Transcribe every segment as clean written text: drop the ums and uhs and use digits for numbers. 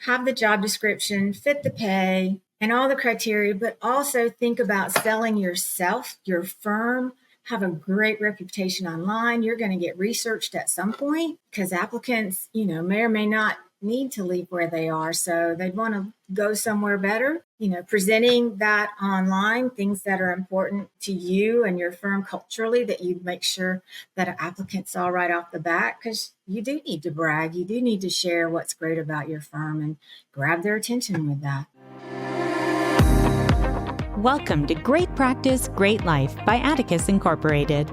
have the job description, fit the pay, and all the criteria, but also think about selling yourself, your firm, have a great reputation online. You're going to get researched at some point because applicants, may or may not need to leave where they are. So they'd want to go somewhere better. Presenting that online, things that are important to you and your firm culturally, that you make sure that an applicant saw right off the bat, because you do need to brag. You do need to share what's great about your firm and grab their attention with that. Welcome to Great Practice, Great Life by Atticus Incorporated.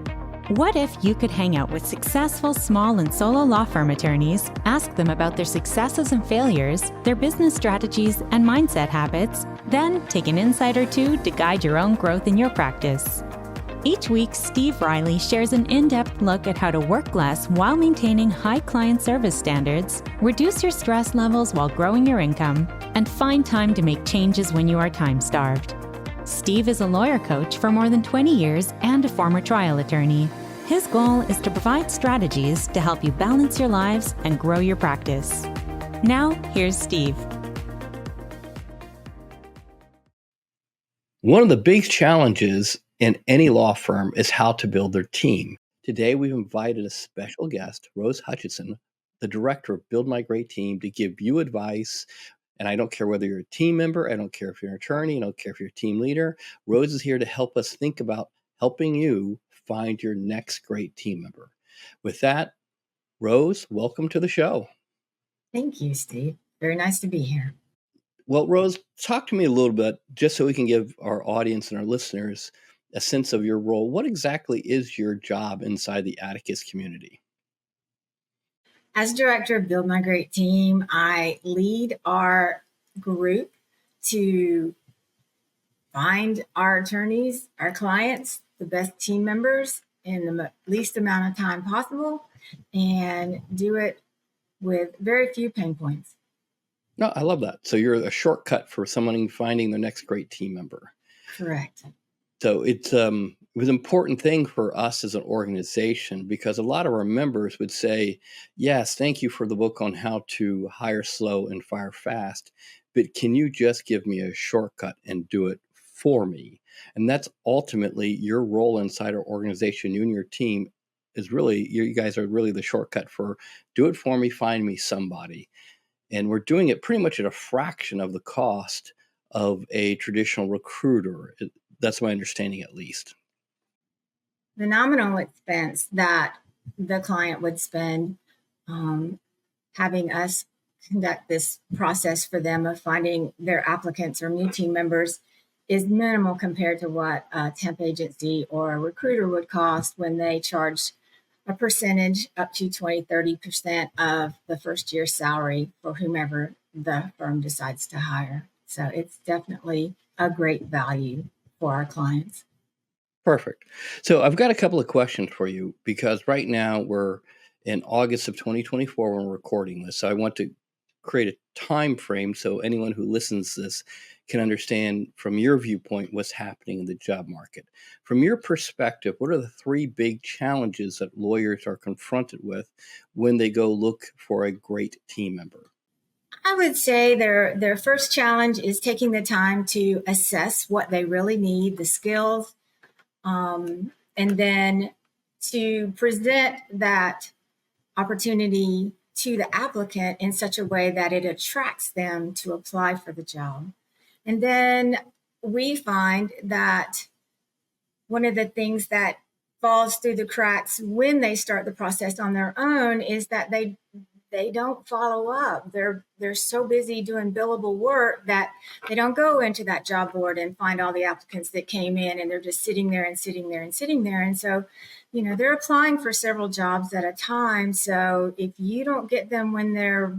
What if you could hang out with successful small and solo law firm attorneys, ask them about their successes and failures, their business strategies and mindset habits, then take an insight or two to guide your own growth in your practice? Each week, Steve Riley shares an in-depth look at how to work less while maintaining high client service standards, reduce your stress levels while growing your income, and find time to make changes when you are time-starved. Steve is a lawyer coach for more than 20 years and a former trial attorney. His goal is to provide strategies to help you balance your lives and grow your practice. Now, here's Steve. One of the big challenges in any law firm is how to build their team. Today, we've invited a special guest, Rose Hutchinson, the director of Build My Great Team, to give you advice. And I don't care whether you're a team member, I don't care if you're an attorney, I don't care if you're a team leader. Rose is here to help us think about helping you find your next great team member. With that, Rose, welcome to the show. Thank you, Steve. Very nice to be here. Well, Rose, talk to me a little bit, just so we can give our audience and our listeners a sense of your role. What exactly is your job inside the Atticus community? As director of Build My Great Team, I lead our group to find our attorneys, our clients, the best team members in the least amount of time possible, and do it with very few pain points. No, I love that. So you're a shortcut for someone finding the next great team member. Correct. So it was an important thing for us as an organization, because a lot of our members would say, yes, thank you for the book on how to hire slow and fire fast, but can you just give me a shortcut and do it for me? And that's ultimately your role inside our organization. You and your team is really, you guys are really the shortcut for do it for me, find me somebody. And we're doing it pretty much at a fraction of the cost of a traditional recruiter. That's my understanding, at least. The nominal expense that the client would spend having us conduct this process for them of finding their applicants or new team members is minimal compared to what a temp agency or a recruiter would cost when they charge a percentage up to 20-30% of the first year's salary for whomever the firm decides to hire. So it's definitely a great value for our clients. Perfect. So I've got a couple of questions for you, because right now we're in August of 2024 when we're recording this. So I want to create a time frame so anyone who listens to this can understand from your viewpoint what's happening in the job market. From your perspective, what are the three big challenges that lawyers are confronted with when they go look for a great team member? I would say their first challenge is taking the time to assess what they really need, the skills, and then to present that opportunity to the applicant in such a way that it attracts them to apply for the job. And then we find that one of the things that falls through the cracks when they start the process on their own is that they don't follow up. They're so busy doing billable work that they don't go into that job board and find all the applicants that came in, and they're just sitting there and sitting there and sitting there. And so, they're applying for several jobs at a time. So if you don't get them when they're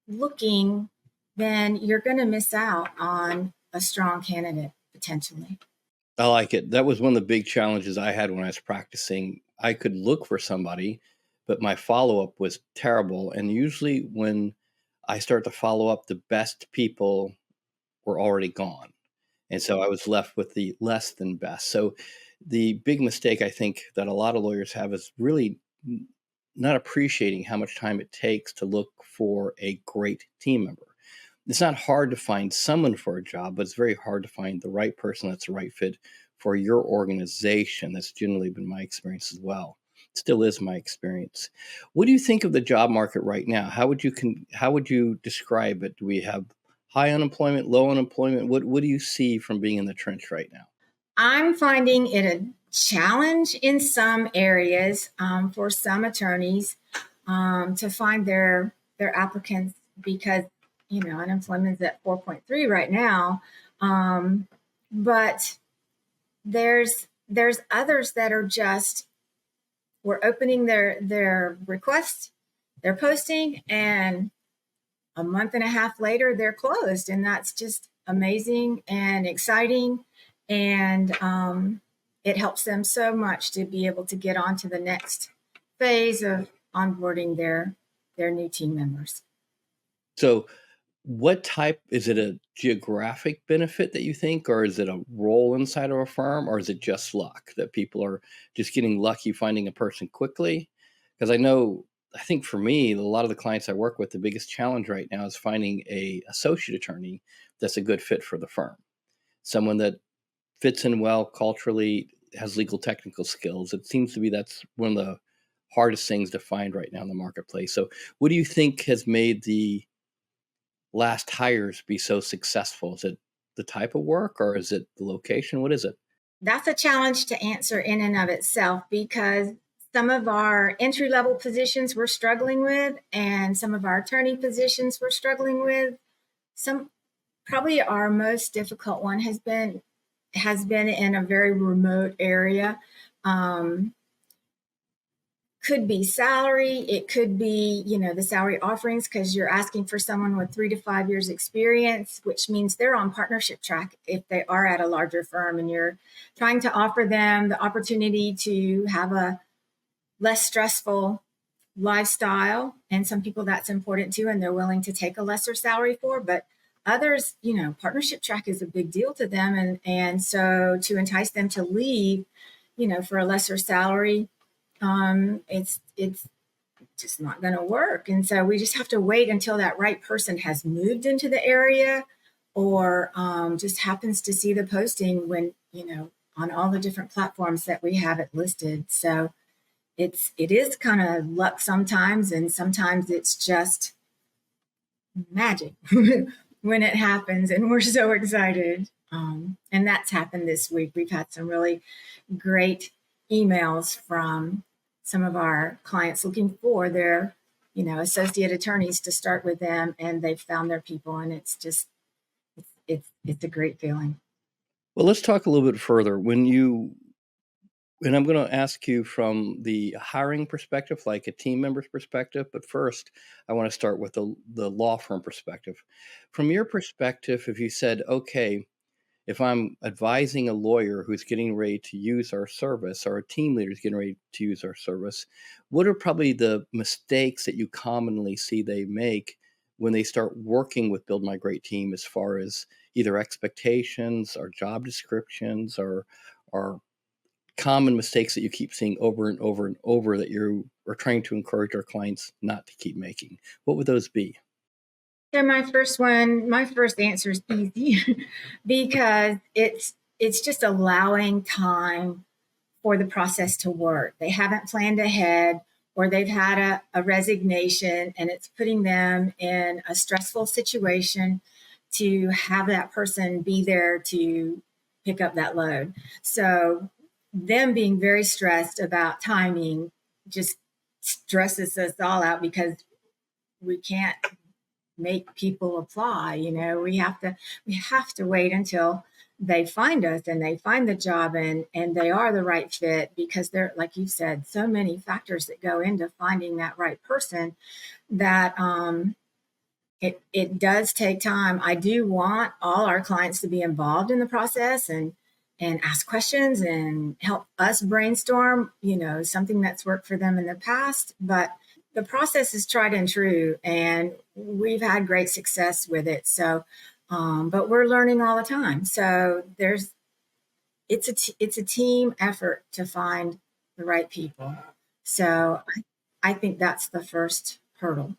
looking, then you're going to miss out on a strong candidate potentially. I like it. That was one of the big challenges I had when I was practicing. I could look for somebody, but my follow-up was terrible. And usually when I start to follow up, the best people were already gone. And so I was left with the less than best. So the big mistake I think that a lot of lawyers have is really not appreciating how much time it takes to look for a great team member. It's not hard to find someone for a job, but it's very hard to find the right person that's the right fit for your organization. That's generally been my experience as well. Still is my experience. What do you think of the job market right now? How would you describe it? Do we have high unemployment, low unemployment? What do you see from being in the trench right now? I'm finding it a challenge in some areas for some attorneys to find their applicants because unemployment is at 4.3 right now, but there's others that are just we're opening their requests, they're posting, and a month and a half later they're closed, and that's just amazing and exciting. And it helps them so much to be able to get on to the next phase of onboarding their new team members. So, what type is it, a geographic benefit that you think, or is it a role inside of a firm, or is it just luck that people are just getting lucky finding a person quickly? Because I think for me, a lot of the clients I work with, the biggest challenge right now is finding a associate attorney that's a good fit for the firm. Someone that fits in well culturally, has legal technical skills. It seems to be that's one of the hardest things to find right now in the marketplace. So what do you think has made the last hires be so successful? Is it the type of work, or is it the location? What is it? That's a challenge to answer in and of itself because some of our entry-level positions we're struggling with, and some of our attorney positions we're struggling with. Probably our most difficult one has been in a very remote area. Could be salary. It could be, the salary offerings, because you're asking for someone with 3 to 5 years experience, which means they're on partnership track if they are at a larger firm, and you're trying to offer them the opportunity to have a less stressful lifestyle. And some people that's important too, and they're willing to take a lesser salary for, but others, partnership track is a big deal to them. And so to entice them to leave, for a lesser salary, it's just not going to work. And so we just have to wait until that right person has moved into the area, or just happens to see the posting when, on all the different platforms that we have it listed. So it is kind of luck sometimes, and sometimes it's just magic when it happens, and we're so excited. And that's happened this week. We've had some really great emails from some of our clients looking for their, associate attorneys to start with them, and they've found their people, and it's just, it's a great feeling. Well, let's talk a little bit further. And I'm going to ask you from the hiring perspective, like a team member's perspective. But first, I want to start with the law firm perspective. From your perspective, if you said, okay, if I'm advising a lawyer who's getting ready to use our service, or a team leader is getting ready to use our service, what are probably the mistakes that you commonly see they make when they start working with Build My Great Team, as far as either expectations or job descriptions, or common mistakes that you keep seeing over and over and over that you are trying to encourage our clients not to keep making? What would those be? Yeah, my first answer is easy because it's just allowing time for the process to work. They haven't planned ahead, or they've had a resignation, and it's putting them in a stressful situation to have that person be there to pick up that load. So them being very stressed about timing just stresses us all out, because we can't make people apply. We have to wait until they find us and they find the job, and they are the right fit, because there, like you said, so many factors that go into finding that right person that it does take time. I do want all our clients to be involved in the process and ask questions and help us brainstorm, something that's worked for them in the past. But the process is tried and true, and we've had great success with it. So, but we're learning all the time. So it's a team effort to find the right people. So I think that's the first hurdle.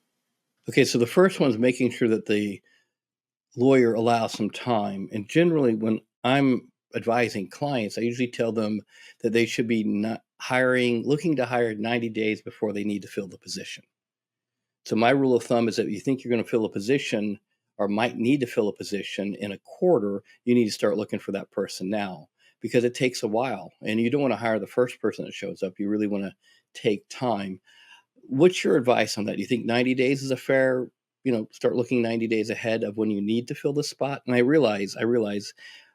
Okay, so the first one is making sure that the lawyer allows some time. And generally, when I'm advising clients, I usually tell them that they should be not looking to hire 90 days before they need to fill the position. So my rule of thumb is that if you think you're going to fill a position or might need to fill a position in a quarter, you need to start looking for that person now, because it takes a while and you don't want to hire the first person that shows up. You really want to take time. What's your advice on that? Do you think 90 days is a fair, start looking 90 days ahead of when you need to fill the spot? And I realize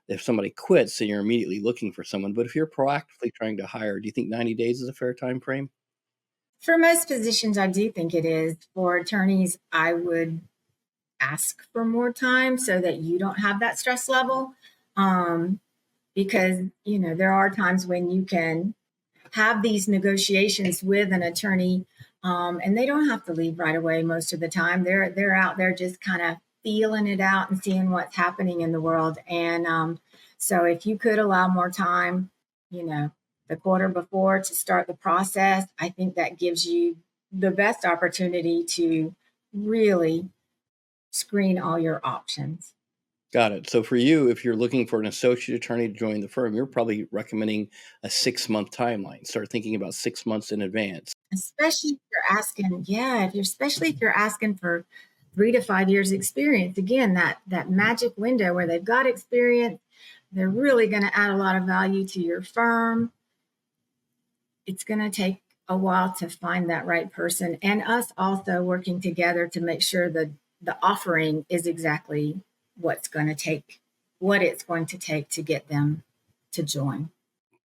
if somebody quits, then you're immediately looking for someone. But if you're proactively trying to hire, do you think 90 days is a fair time frame? For most positions, I do think it is. For attorneys, I would ask for more time so that you don't have that stress level. Because, there are times when you can have these negotiations with an attorney, and they don't have to leave right away most of the time. They're out there just kind of feeling it out and seeing what's happening in the world. And so if you could allow more time, the quarter before to start the process, I think that gives you the best opportunity to really screen all your options. Got it. So for you, if you're looking for an associate attorney to join the firm, you're probably recommending a 6-month timeline. Start thinking about 6 months in advance. Especially if you're asking, especially if you're asking for 3 to 5 years experience. Again, that magic window where they've got experience, they're really going to add a lot of value to your firm. It's going to take a while to find that right person, and us also working together to make sure that the offering is exactly what it's going to take to get them to join.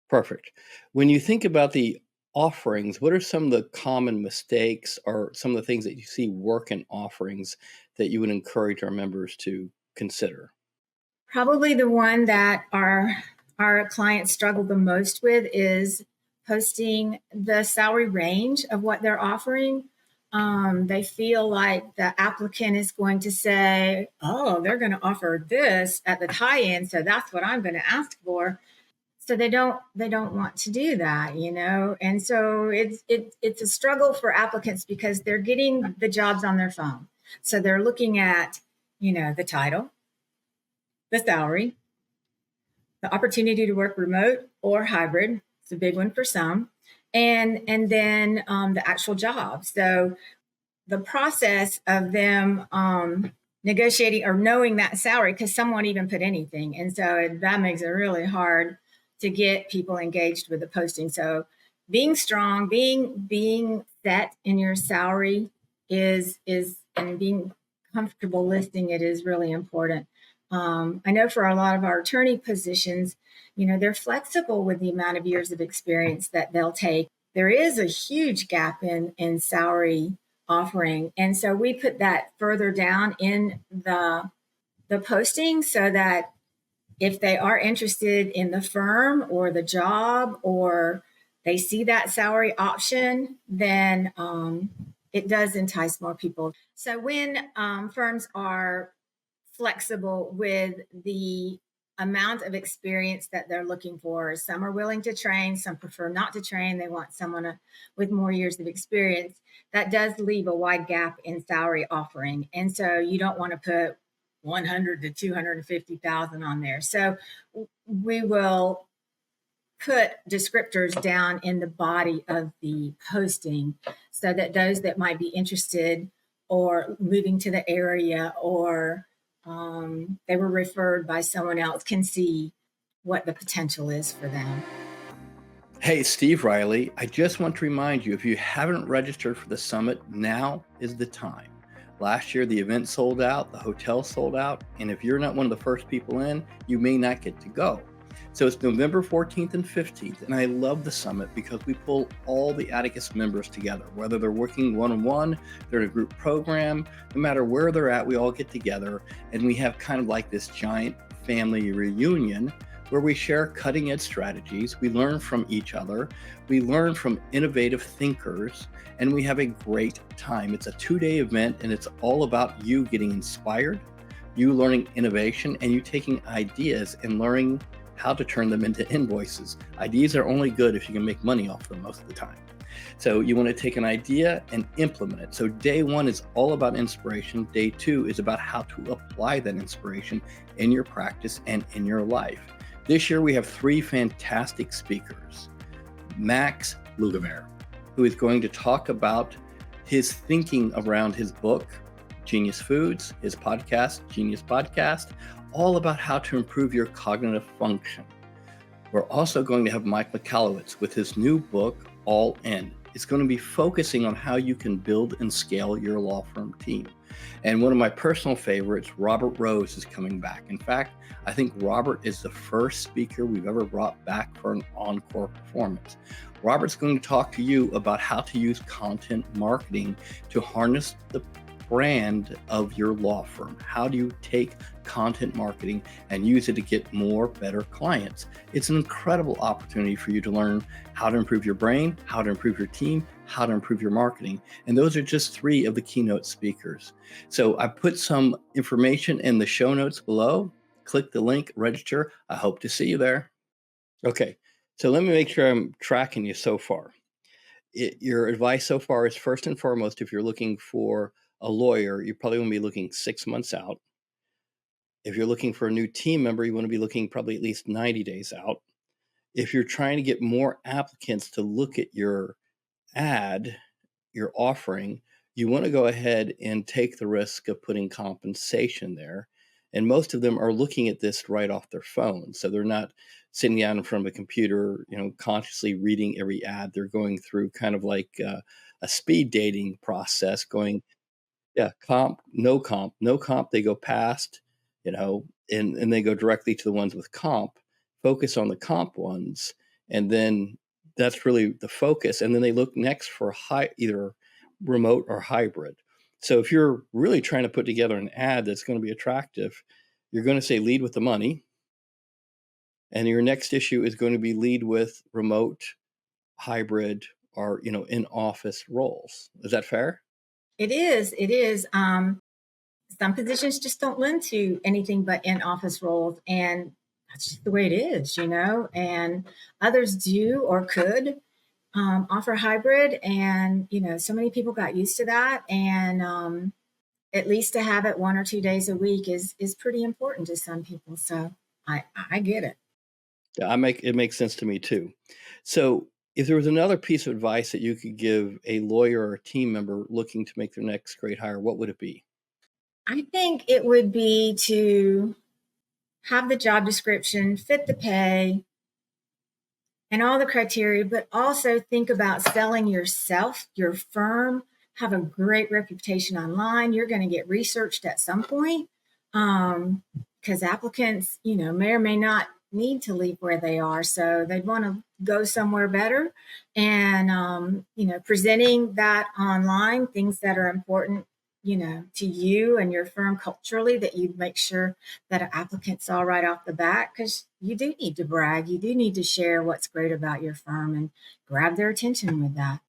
Perfect. When you think about the offerings, what are some of the common mistakes or some of the things that you see work in offerings that you would encourage our members to consider? Probably the one that our clients struggle the most with is posting the salary range of what they're offering. They feel like the applicant is going to say, oh, they're going to offer this at the high end, so that's what I'm going to ask for. So they don't want to do that, and so it's a struggle for applicants because they're getting the jobs on their phone. So they're looking at, the title, the salary, the opportunity to work remote or hybrid. It's a big one for some. And then the actual job. So the process of them negotiating or knowing that salary, because some won't even put anything. And so that makes it really hard to get people engaged with the posting. So being strong, being set in your salary is and being comfortable listing it is really important. I know for a lot of our attorney positions, they're flexible with the amount of years of experience that they'll take. There is a huge gap in salary offering. And so we put that further down in the posting so that if they are interested in the firm or the job or they see that salary option, then it does entice more people. So when firms are flexible with the amount of experience that they're looking for, some are willing to train, some prefer not to train. They want someone with more years of experience. That does leave a wide gap in salary offering. And so you don't want to put 100 to 250,000 on there. So we will put descriptors down in the body of the posting so that those that might be interested or moving to the area or they were referred by someone else can see what the potential is for them. Hey, Steve Riley, I just want to remind you, if you haven't registered for the summit, now is the time. Last year, the event sold out, the hotel sold out, and if you're not one of the first people in, you may not get to go. So it's November 14th and 15th, and I love the summit because we pull all the Atticus members together, whether they're working one-on-one, they're in a group program, no matter where they're at, we all get together, and we have kind of like this giant family reunion where we share cutting-edge strategies, we learn from each other, we learn from innovative thinkers, and we have a great time. It's a 2-day event, and it's all about you getting inspired, you learning innovation, and you taking ideas and learning how to turn them into invoices. Ideas are only good if you can make money off them most of the time. So you want to take an idea and implement it. So day one is all about inspiration. Day two is about how to apply that inspiration in your practice and in your life. This year we have 3 fantastic speakers. Max Lugavere, who is going to talk about his thinking around his book, Genius Foods, his podcast, Genius Podcast, all about how to improve your cognitive function. We're also going to have Mike Michalowicz with his new book, All In. It's going to be focusing on how you can build and scale your law firm team. And one of my personal favorites, Robert Rose, is coming back. In fact, I think Robert is the first speaker we've ever brought back for an encore performance. Robert's going to talk to you about how to use content marketing to harness the brand of your law firm. How do you take content marketing and use it to get more, better clients? It's an incredible opportunity for you to learn how to improve your brain, how to improve your team, how to improve your marketing. And those are just 3 of the keynote speakers. So I put some information in the show notes below. Click the link, register. I hope to see you there. Okay, so let me make sure I'm tracking you so far. Your advice so far is, first and foremost, if you're looking for a lawyer, you probably want to be looking 6 months out. If you're looking for a new team member, you want to be looking probably at least 90 days out. If you're trying to get more applicants to look at your ad, your offering, you want to go ahead and take the risk of putting compensation there. And most of them are looking at this right off their phone. So they're not sitting down in front of a computer, consciously reading every ad. They're going through kind of like a speed dating process, going, yeah, comp, no comp, no comp. They go past, and they go directly to the ones with comp, focus on the comp ones. And then that's really the focus. And then they look next for either remote or hybrid. So if you're really trying to put together an ad that's going to be attractive, you're going to say lead with the money. And your next issue is going to be lead with remote, hybrid, or, in-office roles. Is that fair? It is. It is. Some positions just don't lend to anything but in-office roles, and that's just the way it is, and others do or could offer hybrid. And, so many people got used to that. And at least to have it 1 or 2 days a week is pretty important to some people. So I get it. Yeah, it makes sense to me too. So if there was another piece of advice that you could give a lawyer or a team member looking to make their next great hire, what would it be? I think it would be to have the job description, fit the pay, and all the criteria, but also think about selling yourself, your firm, have a great reputation online. You're going to get researched at some point because applicants, may or may not need to leave where they are. So they'd want to go somewhere better. And, presenting that online, things that are important, to you and your firm culturally, that you make sure that an applicant saw right off the bat, because you do need to brag. You do need to share what's great about your firm and grab their attention with that.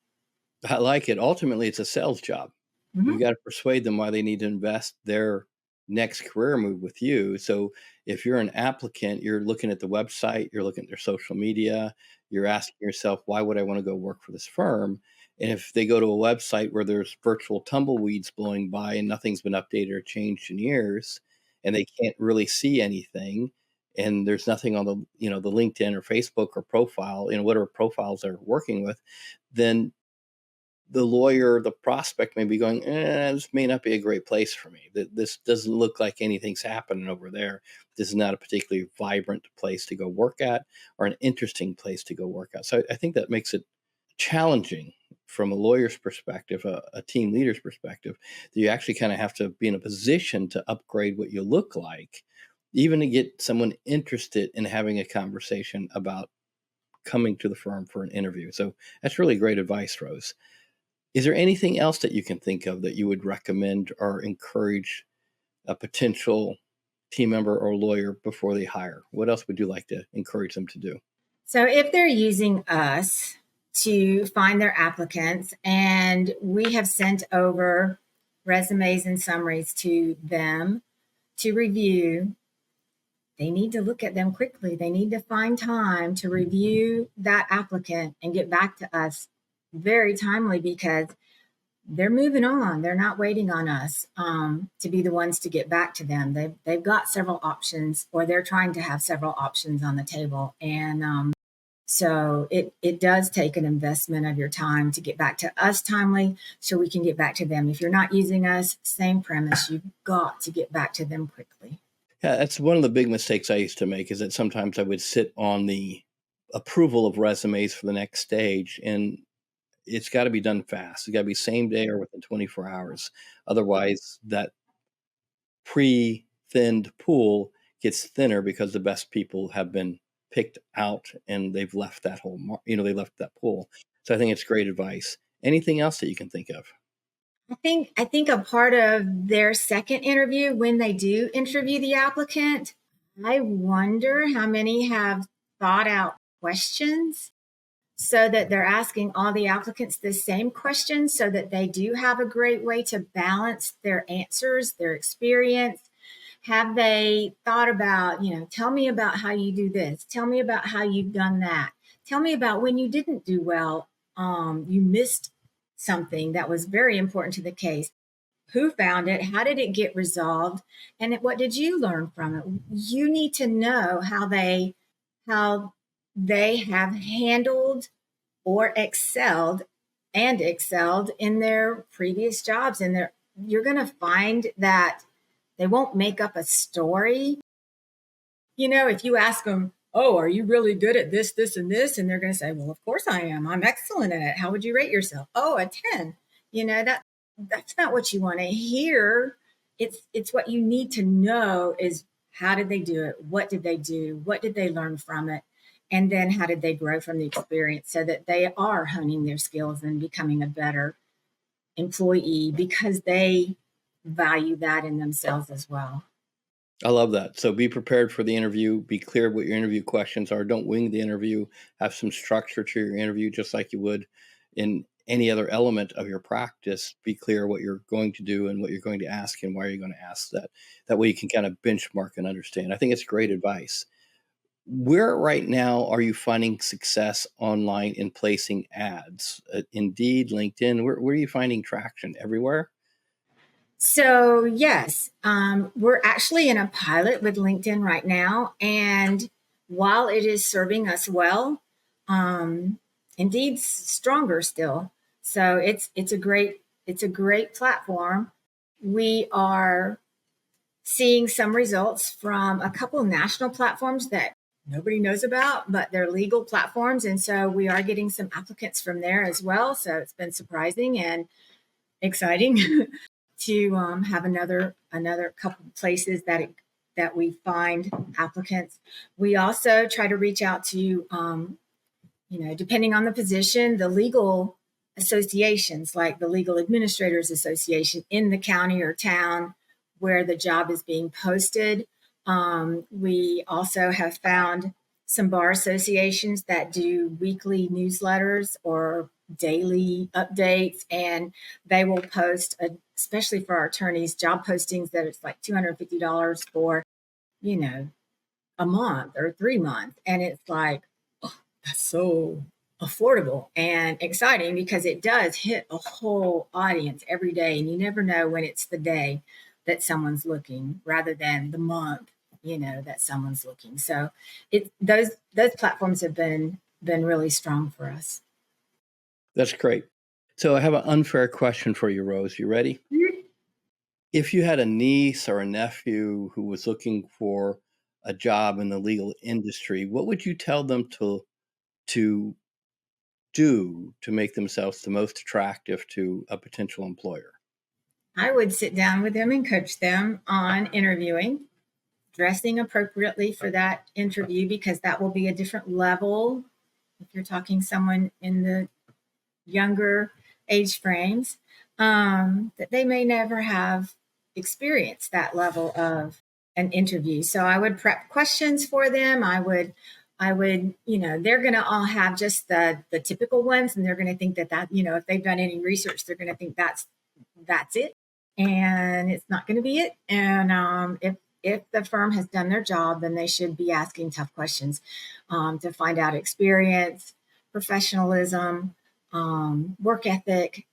I like it. Ultimately, it's a sales job. Mm-hmm. You got to persuade them why they need to invest their next career move with you. So if you're an applicant, you're looking at the website, you're looking at their social media, you're asking yourself, why would I want to go work for this firm? And if they go to a website where there's virtual tumbleweeds blowing by and nothing's been updated or changed in years, and they can't really see anything, and there's nothing on the, the LinkedIn or Facebook or profile, whatever profiles they're working with, then the lawyer, the prospect may be going, this may not be a great place for me. This doesn't look like anything's happening over there. This is not a particularly vibrant place to go work at or an interesting place to go work at. So I think that makes it challenging from a lawyer's perspective, a team leader's perspective, that you actually kind of have to be in a position to upgrade what you look like, even to get someone interested in having a conversation about coming to the firm for an interview. So that's really great advice, Rose. Is there anything else that you can think of that you would recommend or encourage a potential team member or lawyer before they hire? What else would you like to encourage them to do? So if they're using us to find their applicants, and we have sent over resumes and summaries to them to review, they need to look at them quickly. They need to find time to review that applicant and get back to us very timely because they're moving on. They're not waiting on us to be the ones to get back to them. They've got several options, or they're trying to have several options on the table. And so it does take an investment of your time to get back to us timely so we can get back to them. If you're not using us, same premise, you've got to get back to them quickly. Yeah, that's one of the big mistakes I used to make, is that sometimes I would sit on the approval of resumes for the next stage, and it's got to be done fast. It's got to be same day or within 24 hours. Otherwise, that pre-thinned pool gets thinner because the best people have been picked out and they've left that whole, they left that pool. So I think it's great advice. Anything else that you can think of? I think a part of their second interview, when they do interview the applicant, I wonder how many have thought out questions so that they're asking all the applicants the same questions so that they do have a great way to balance their answers, their experience. Have they thought about, tell me about how you do this. Tell me about how you've done that. Tell me about when you didn't do well, you missed something that was very important to the case. Who found it? How did it get resolved? And what did you learn from it? You need to know how they have handled or excelled in their previous jobs. And you're going to find that they won't make up a story. If you ask them, oh, are you really good at this, this, and this? And they're going to say, well, of course I am. I'm excellent at it. How would you rate yourself? Oh, a 10. That's not what you want to hear. It's what you need to know is, how did they do it? What did they do? What did they learn from it? And then how did they grow from the experience so that they are honing their skills and becoming a better employee because they value that in themselves as well. I love that. So be prepared for the interview. Be clear what your interview questions are. Don't wing the interview. Have some structure to your interview, just like you would in any other element of your practice. Be clear what you're going to do and what you're going to ask and why you're going to ask that. That way you can kind of benchmark and understand. I think it's great advice. Where right now are you finding success online in placing ads? Indeed, LinkedIn, where are you finding traction? Everywhere? So yes, we're actually in a pilot with LinkedIn right now. And while it is serving us well, Indeed's stronger still. So it's a great platform. We are seeing some results from a couple of national platforms that nobody knows about, but they're legal platforms. And so we are getting some applicants from there as well. So it's been surprising and exciting to have another couple of places that we find applicants. We also try to reach out to, depending on the position, the legal associations, like the Legal Administrators Association in the county or town where the job is being posted. We also have found some bar associations that do weekly newsletters or daily updates, and they will post, especially for our attorneys, job postings that it's like $250 for, a month or 3 months. And it's like, oh, that's so affordable and exciting because it does hit a whole audience every day. And you never know when it's the day that someone's looking rather than the month, that someone's looking. So those platforms have been really strong for us. That's great. So I have an unfair question for you, Rose. You ready? Mm-hmm. If you had a niece or a nephew who was looking for a job in the legal industry, what would you tell them to do to make themselves the most attractive to a potential employer? I would sit down with them and coach them on interviewing, dressing appropriately for that interview, because that will be a different level if you're talking someone in the younger age frames, that they may never have experienced that level of an interview. So I would prep questions for them. I would, they're going to all have just the typical ones, and they're going to think that, if they've done any research, they're going to think that's it, and it's not going to be it. And if the firm has done their job, then they should be asking tough questions to find out experience, professionalism, work ethic,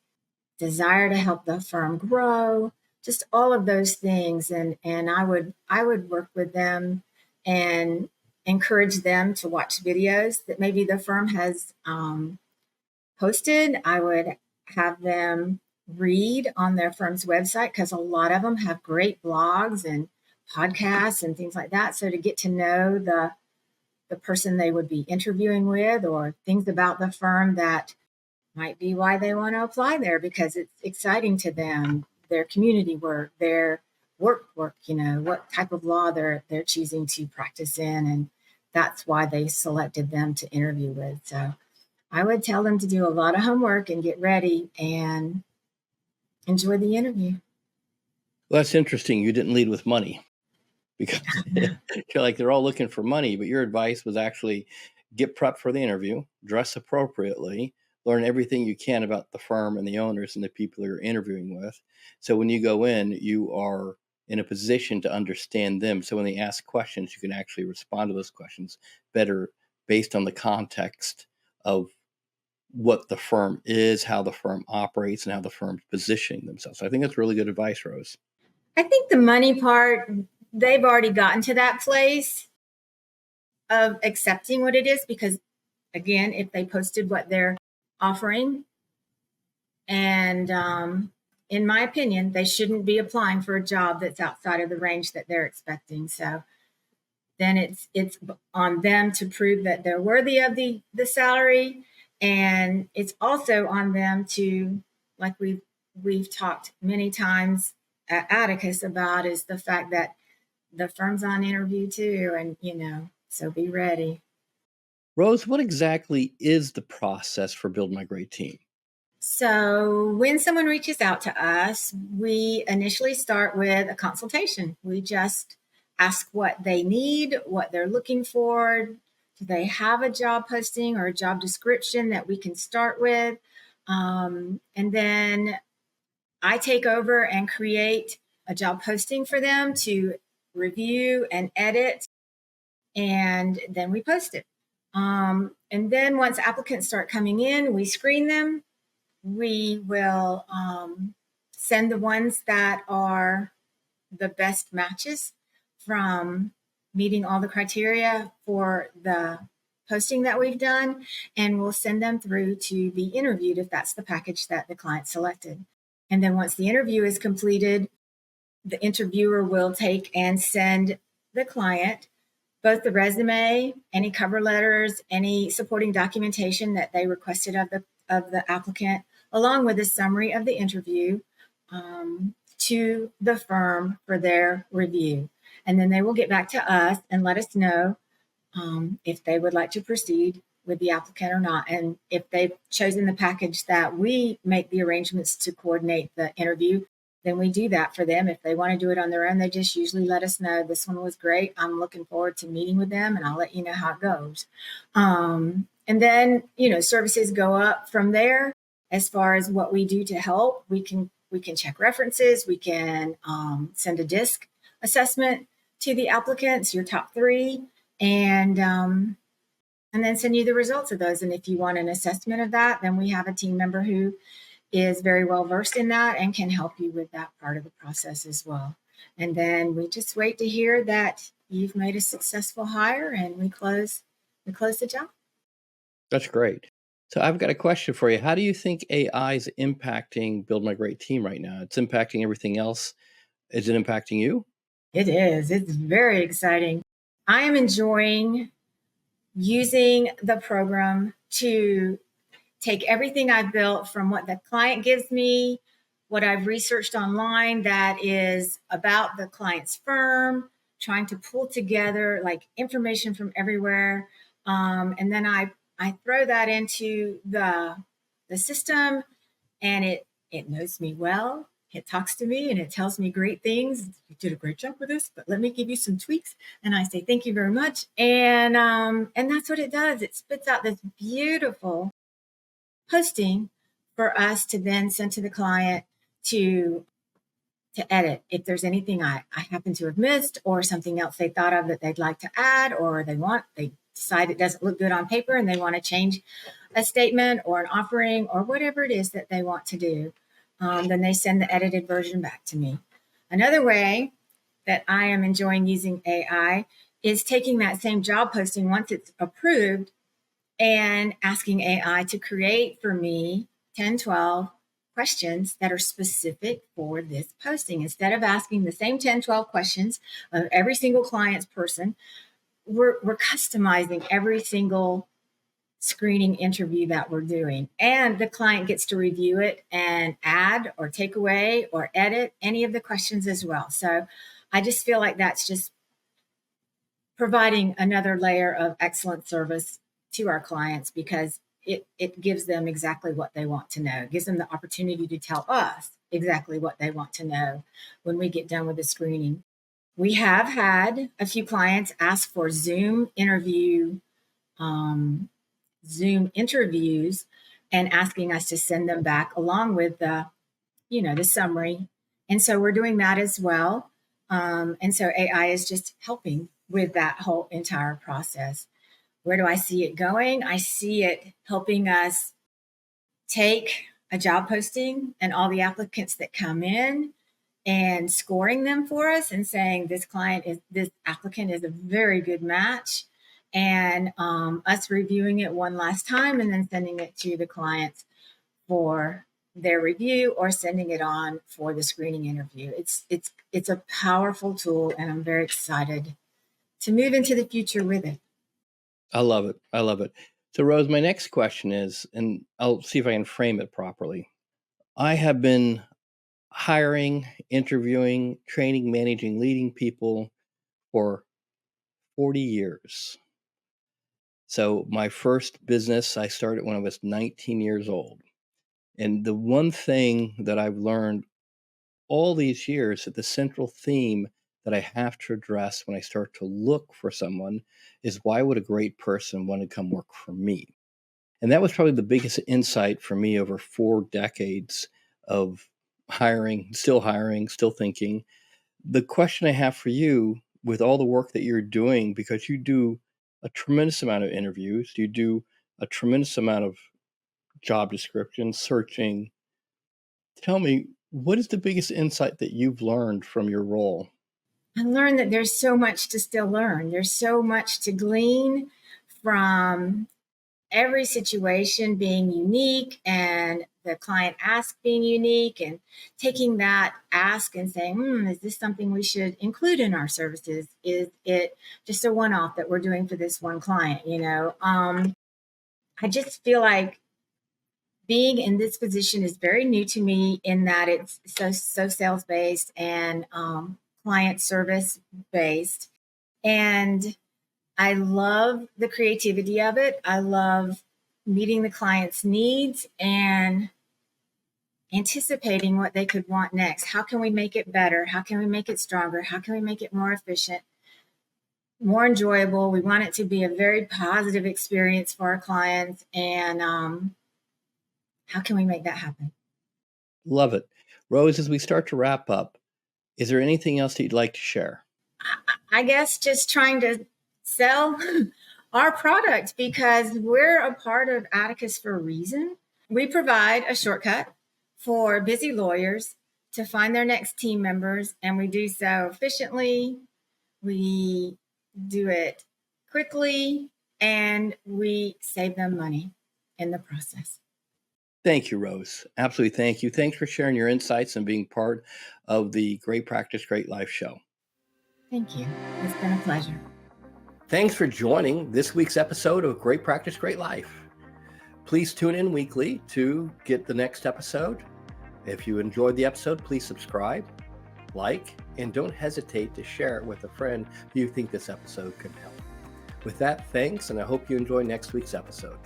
desire to help the firm grow, just all of those things. And I would work with them and encourage them to watch videos that maybe the firm has posted. I would have them read on their firm's website, because a lot of them have great blogs and podcasts and things like that. So to get to know the person they would be interviewing with, or things about the firm that might be why they want to apply there, because it's exciting to them, their community work, their work, what type of law they're choosing to practice in. And that's why they selected them to interview with. So I would tell them to do a lot of homework and get ready and enjoy the interview. Well, that's interesting. You didn't lead with money, because you're like, they're all looking for money, but your advice was actually get prepped for the interview, dress appropriately, learn everything you can about the firm and the owners and the people you're interviewing with. So when you go in, you are in a position to understand them. So when they ask questions, you can actually respond to those questions better based on the context of what the firm is, how the firm operates, and how the firm's positioning themselves. So I think that's really good advice, Rose. I think the money part, they've already gotten to that place of accepting what it is, because again, if they posted what they're offering, and in my opinion, they shouldn't be applying for a job that's outside of the range that they're expecting. So then it's on them to prove that they're worthy of the salary. And it's also on them to, like we've talked many times at Atticus about, is the fact that the firm's on interview too. And, so be ready. Rose, what exactly is the process for Build My Great Team? So when someone reaches out to us, we initially start with a consultation. We just ask what they need, what they're looking for. Do they have a job posting or a job description that we can start with? And then I take over and create a job posting for them to review and edit, and then we post it. And then once applicants start coming in, we screen them. We will send the ones that are the best matches from meeting all the criteria for the posting that we've done, and we'll send them through to be interviewed if that's the package that the client selected. And then once the interview is completed, the interviewer will take and send the client both the resume, any cover letters, any supporting documentation that they requested of the applicant, along with a summary of the interview, to the firm for their review. And then they will get back to us and let us know if they would like to proceed with the applicant or not. And if they've chosen the package that we make the arrangements to coordinate the interview, then we do that for them. If they want to do it on their own, they just usually let us know, this one was great, I'm looking forward to meeting with them, and I'll let you know how it goes. And then, services go up from there. As far as what we do to help, we can check references, we can send a DISC assessment to the applicants, your top 3, and then send you the results of those. And if you want an assessment of that, then we have a team member who is very well versed in that and can help you with that part of the process as well. And then we just wait to hear that you've made a successful hire, and we close the job. That's great. So I've got a question for you. How do you think AI is impacting Build My Great Team right now? It's impacting everything else. Is it impacting you? It is. It's very exciting. I am enjoying using the program to take everything I've built from what the client gives me, what I've researched online that is about the client's firm, trying to pull together like information from everywhere. And then I throw that into the system, and it knows me well. It talks to me and it tells me great things. You did a great job with this, but let me give you some tweaks. And I say, thank you very much. And that's what it does. It spits out this beautiful posting for us to then send to the client to edit. If there's anything I happen to have missed, or something else they thought of that they'd like to add, or they decide it doesn't look good on paper and they want to change a statement or an offering or whatever it is that they want to do, then they send the edited version back to me. Another way that I am enjoying using AI is taking that same job posting once it's approved and asking AI to create for me 10, 12 questions that are specific for this posting. Instead of asking the same 10, 12 questions of every single client's person, we're customizing every single screening interview that we're doing. And the client gets to review it and add or take away or edit any of the questions as well. So I just feel like that's just providing another layer of excellent service to our clients, because it gives them exactly what they want to know. It gives them the opportunity to tell us exactly what they want to know when we get done with the screening. We have had a few clients ask for Zoom interviews and asking us to send them back along with the summary. And so we're doing that as well. And so AI is just helping with that whole entire process. Where do I see it going? I see it helping us take a job posting and all the applicants that come in and scoring them for us and saying this applicant is a very good match, and us reviewing it one last time and then sending it to the clients for their review or sending it on for the screening interview. It's a powerful tool, and I'm very excited to move into the future with it. I love it. I love it. So, Rose, my next question is, and I'll see if I can frame it properly. I have been hiring, interviewing, training, managing, leading people for 40 years. So my first business, I started when I was 19 years old. And the one thing that I've learned all these years, that the central theme that I have to address when I start to look for someone is, why would a great person want to come work for me? And that was probably the biggest insight for me over 4 decades of hiring, still thinking. The question I have for you, with all the work that you're doing, because you do a tremendous amount of interviews, you do a tremendous amount of job descriptions, searching. Tell me, what is the biggest insight that you've learned from your role? I learned that there's so much to still learn. There's so much to glean from every situation being unique, and the client ask being unique, and taking that ask and saying, is this something we should include in our services? Is it just a one-off that we're doing for this one client? I just feel like being in this position is very new to me, in that it's so sales-based and client service based. And I love the creativity of it. I love meeting the client's needs and anticipating what they could want next. How can we make it better? How can we make it stronger? How can we make it more efficient, more enjoyable? We want it to be a very positive experience for our clients. And how can we make that happen? Love it. Rose, as we start to wrap up, is there anything else that you'd like to share? I guess just trying to sell our product, because we're a part of Atticus for a reason. We provide a shortcut for busy lawyers to find their next team members, and we do so efficiently. We do it quickly, and we save them money in the process. Thank you, Rose. Absolutely. Thank you. Thanks for sharing your insights and being part of the Great Practice, Great Life show. Thank you. It's been a pleasure. Thanks for joining this week's episode of Great Practice, Great Life. Please tune in weekly to get the next episode. If you enjoyed the episode, please subscribe, like, and don't hesitate to share it with a friend who you think this episode could help. With that, thanks, and I hope you enjoy next week's episode.